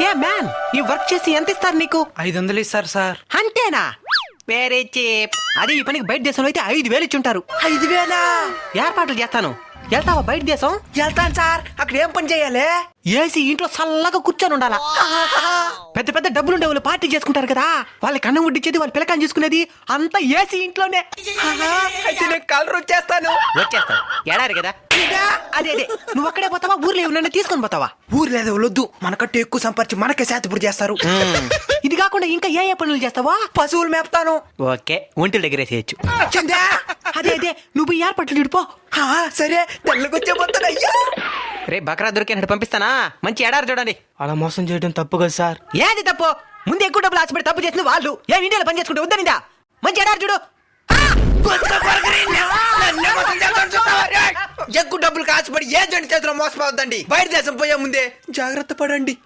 ఏ man, ఈ work చేసి ఎంత ఇస్తారు నీకు? 500 ఇస్తారు సార్. అంతేనా? వేరే చీప్. అదే ఈ పనికి బయట దేశంలో అయితే 5,000 ఇచ్చుంటారు. 5,000? ఏర్పాట్లు చేస్తాను. వెళ్తావా బయట దేశం? వెళ్తాను సార్. అక్కడ ఏం పని చేయాలి? ఏసీ ఇంట్లో చల్లగా కూర్చొని ఉండాలా. పెద్ద పెద్ద డబ్బులుండే వాళ్ళు పార్టీ చేసుకుంటారు కదా, వాళ్ళకి అన్నం వడ్డించేది, వాళ్ళ పిల్లకాన్ని చూసుకునేది అంతా ఏసీ ఇంట్లోనే. అయితే నేను కలర్ వచ్చేస్తాను. వచ్చేస్తావు, ఎడారు కదా. అదే అదే, నువ్వు అక్కడే పోతావా, ఊర్లో ఏమన్నా తీసుకొని పోతావా? ఊరు లేదు వద్దు, మనకంటే ఎక్కువ సంపర్చి మనకే శాతపూర్ చేస్తారు. ఇది కాకుండా ఇంకా ఏ పనులు చేస్తావా? పశువులు మేపుతాను. ఓకే, ఒంటిల దగ్గర వేసేయచ్చు. చందా, అదే అదే, నువ్వు ఈ ఏర్పాట్లు ఇడిపో. సరే తెల్లకొచ్చే పోతాను. అయ్యా రే బకరా దొరికినట్టు పంపిస్తానా? మంచి ఎడారు చూడండి. అలా మోసం చేయడం తప్పు కదా సార్. ఏది తప్పు? ముందు ఎక్కువ డబ్బులు ఆశపడి తప్పు చేసిన వాళ్ళు ఏ ఇండియాలో పని చేసుకుంటే వద్దనిందా? మంచి ఎడారు చూడు. ఎక్కువ డబ్బులు కాసుపడి ఏ జంటి చేతిలో మోసపోవద్దండి. బయట దేశం పోయే ముందే జాగ్రత్త పడండి.